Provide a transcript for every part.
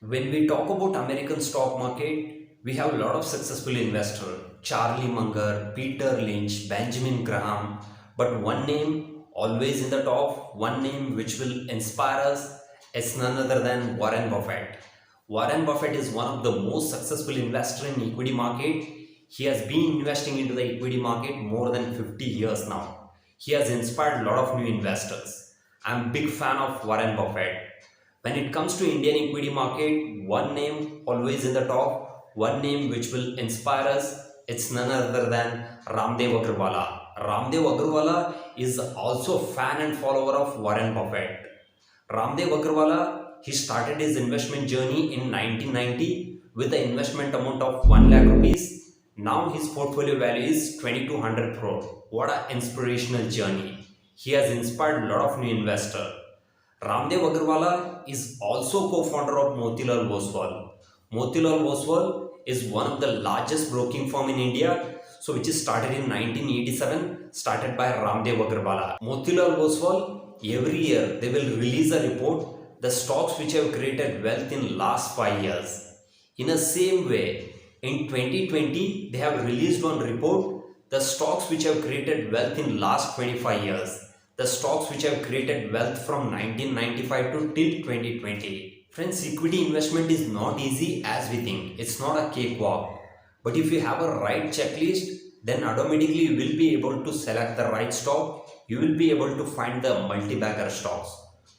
When we talk about American stock market, we have a lot of successful investors: Charlie Munger, Peter Lynch, Benjamin Graham. But one name always in the top, one name which will inspire us, is none other than Warren Buffett. Warren Buffett is one of the most successful investor in equity market. He has been investing into the equity market more than 50 years now. He has inspired a lot of new investors. I'm a big fan of Warren Buffett. When it comes to Indian equity market, one name always in the top, one name which will inspire us, it's none other than Raamdeo Agrawal. Raamdeo Agrawal is also fan and follower of Warren Buffett. Raamdeo Agrawal, he started his investment journey in 1990 with an investment amount of 1 lakh rupees. Now his portfolio value is 2200 crore. What an inspirational journey. He has inspired a lot of new investors. Raamdeo Agrawal is also co-founder of Motilal Oswal. Motilal Oswal is one of the largest broking firm in India, so which is started in 1987, started by Raamdeo Agrawal. Motilal Oswal, every year they will release a report, the stocks which have created wealth in last 5 years. In the same way, in 2020, they have released one report, the stocks which have created wealth in last 25 years, the stocks which have created wealth from 1995 to till 2020. Friends, equity investment is not easy as we think. It's not a cakewalk. But if you have a right checklist, then automatically you will be able to select the right stock. You will be able to find the multi-bagger stocks.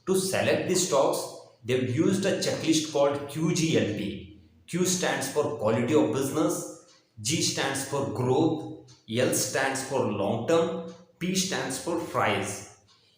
To select the stocks, they've used a checklist called QGLP. Q stands for quality of business, G stands for growth, L stands for long term, P stands for price.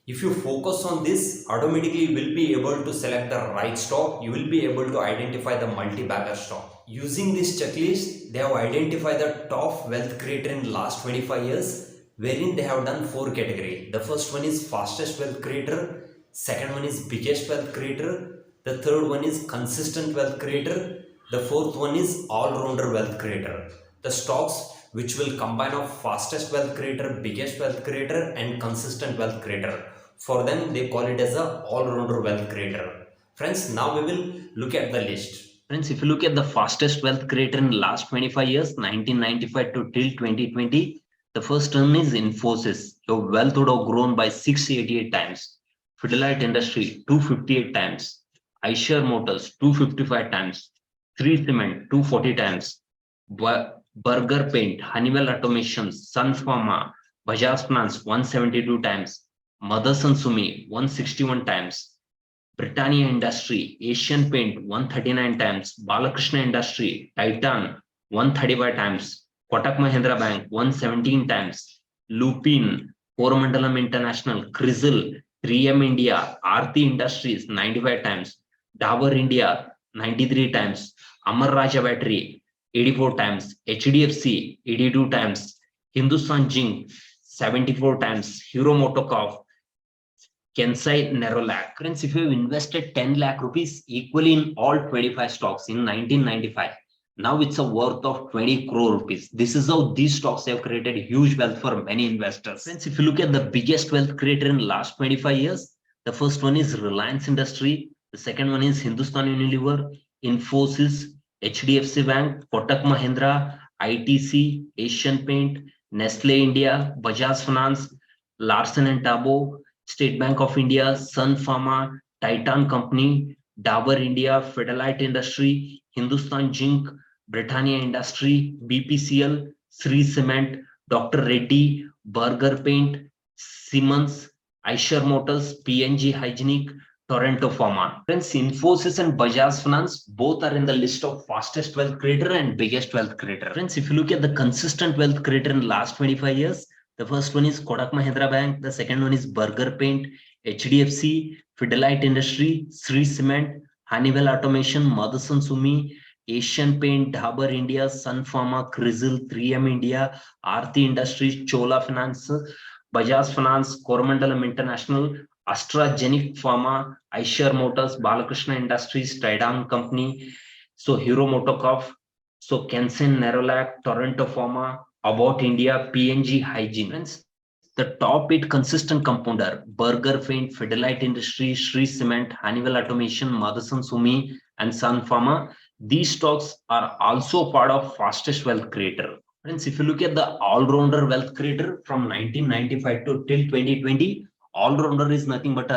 If you focus on this, automatically you will be able to select the right stock. You will be able to identify the multi-bagger stock. Using this checklist, they have identified the top wealth creator in last 25 years, wherein they have done four categories. The first one is fastest wealth creator, second one is biggest wealth creator, the third one is consistent wealth creator, the fourth one is all-rounder wealth creator. The stocks which will combine of fastest wealth creator, biggest wealth creator and consistent wealth creator. For them, they call it as a all-rounder wealth creator. Friends, now we will look at the list. Friends, if you look at the fastest wealth creator in the last 25 years, 1995 to till 2020, the first one is Infosys. Your wealth would have grown by 688 times. Fidelite Industry, 258 times. Eicher Motors, 255 times. 3 Cement, 240 times. Burger Paint, Honeywell Automation, Sun Pharma, Bajaj Finance, 172 times. Motherson Sumi, 161 times. Britannia Industry, Asian Paint, 139 times. Balakrishna Industry, Titan, 135 times. Kotak Mahindra Bank, 117 times. Lupin, Coromandalam International, Crisil, 3M India, Aarti Industries, 95 times. Dabur India, 93 times. Amar Raja Battery, 84 times. HDFC, 82 times. Hindustan Zinc, 74 times. Hero Motocorp, Kensai Nerolac. Friends, if you have invested 10 lakh rupees equally in all 25 stocks in 1995, now it's a worth of 20 crore rupees. This is how these stocks have created huge wealth for many investors. Friends, if you look at the biggest wealth creator in the last 25 years, the first one is Reliance Industry, the second one is Hindustan Unilever, Infosys, HDFC Bank, Kotak Mahindra, ITC, Asian Paint, Nestle India, Bajaj Finance, Larsen and Tabo, State Bank of India, Sun Pharma, Titan Company, Dabur India, Fidelite Industry, Hindustan Zinc, Britannia Industry, BPCL, Sri Cement, Dr. Reddy, Burger Paint, Siemens, Eicher Motors, PNG Hygienic, Toronto Pharma. Friends, Infosys and Bajaj Finance both are in the list of fastest wealth creator and biggest wealth creator. Friends, if you look at the consistent wealth creator in the last 25 years, the first one is Kotak Mahindra Bank, the second one is Burger Paint, HDFC, Fidelite Industry, Sri Cement, Honeywell Automation, Motherson Sumi, Asian Paint, Dabur India, Sun Pharma, Crisil, 3M India, Aarti Industries, Chola Finance, Bajaj Finance, Coromandalam International, AstraZeneca Pharma, Eicher Motors, Balakrishna Industries, Titan Company, so Hero Motocorp, so Kensen Nerolac, Toronto Pharma, About India, PNG Hygiene. Friends, the top 8 consistent compounder: Burger Paint, Fidelite Industries, Sri Cement, Honeywell Automation, Motherson Sumi, and Sun Pharma. These stocks are also part of fastest wealth creator. Friends, if you look at the all-rounder wealth creator from 1995 to till 2020, all-rounder is nothing but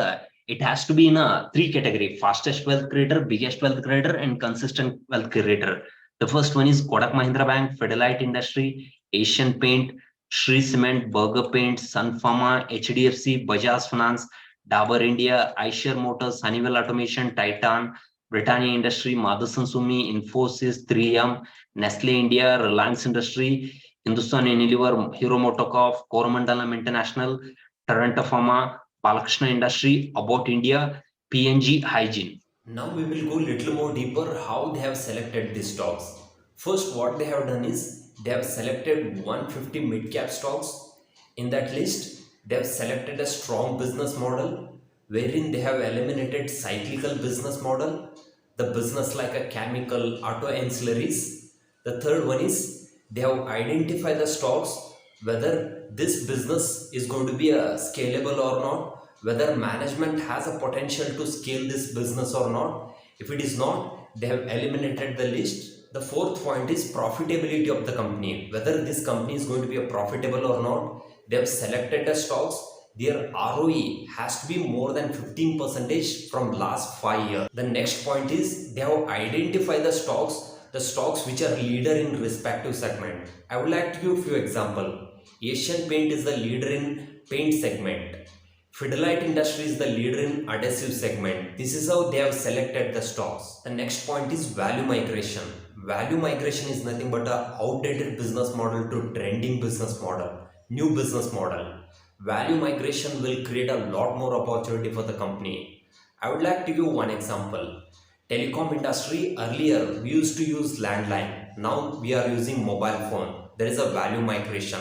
it has to be in a three category: fastest wealth creator, biggest wealth creator, and consistent wealth creator. The first one is Kotak Mahindra Bank, Federalite Industry, Asian Paint, Shree Cement, Burger Paint, Sun Pharma, HDFC, Bajaj Finance, Dabur India, Eicher Motors, Honeywell Automation, Titan, Britannia Industry, Motherson Sumi, Infosys, 3M, Nestle India, Reliance Industry, Hindustan Unilever, Hero Motocorp, Coromandalam International, Toronto Pharma, Balakrishna Industry, About India, PNG Hygiene. Now we will go little more deeper how they have selected these stocks. First, what they have done is they have selected 150 mid-cap stocks. In that list, they have selected a strong business model wherein they have eliminated cyclical business model, the business like a chemical, auto ancillaries. The third one is they have identified the stocks whether this business is going to be a scalable or not, whether management has a potential to scale this business or not. If it is not, they have eliminated the list. The fourth point is profitability of the company, whether this company is going to be a profitable or not. They have selected the stocks, their ROE has to be more than 15% from last 5 years. The next point is they have identified the stocks which are leader in respective segment. I would like to give a few example. Asian Paint is the leader in paint segment. Federalite Industry is the leader in adhesive segment. This is how they have selected the stocks. The next point is value migration. Value migration is nothing but a outdated business model to trending business model, new business model. Value migration will create a lot more opportunity for the company. I would like to give one example. Telecom industry, earlier we used to use landline. Now we are using mobile phone. There is a value migration.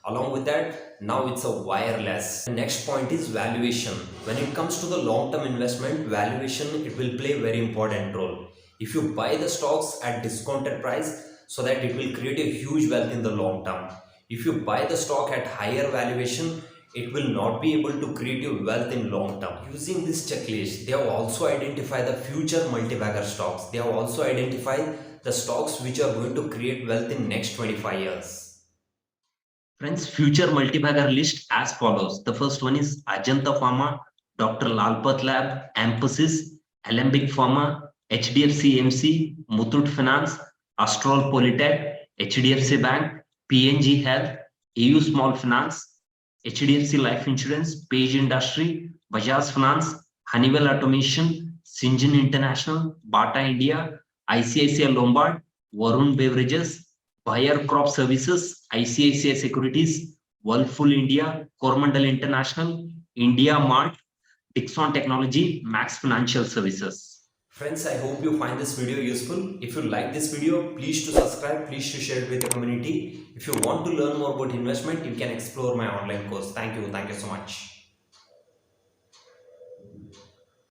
Along with that, now it's a wireless. The next point is valuation. When it comes to the long-term investment, valuation, it will play a very important role. If you buy the stocks at discounted price, so that it will create a huge wealth in the long term. If you buy the stock at higher valuation, it will not be able to create you wealth in long term. Using this checklist, they have also identified the future multi-bagger stocks. They have also identified the stocks which are going to create wealth in next 25 years. Friends, future multi-bagger list as follows. The first one is Ajanta Pharma, Dr. Lalpath Lab, Emphasis, Alembic Pharma, HDFC MC, Muthoot Finance, Astral Polytech, HDFC Bank, PNG Health, EU Small Finance, HDFC Life Insurance, Page Industry, Bajaj Finance, Honeywell Automation, Syngene International, Bata India, ICICI Lombard, Varun Beverages, Bayer Crop Services, ICICI Securities, Whirlpool India, Coromandel International, India Mart, Dixon Technology, Max Financial Services. Friends, I hope you find this video useful. If you like this video, please to subscribe, please to share it with the community. If you want to learn more about investment, you can explore my online course. Thank you so much.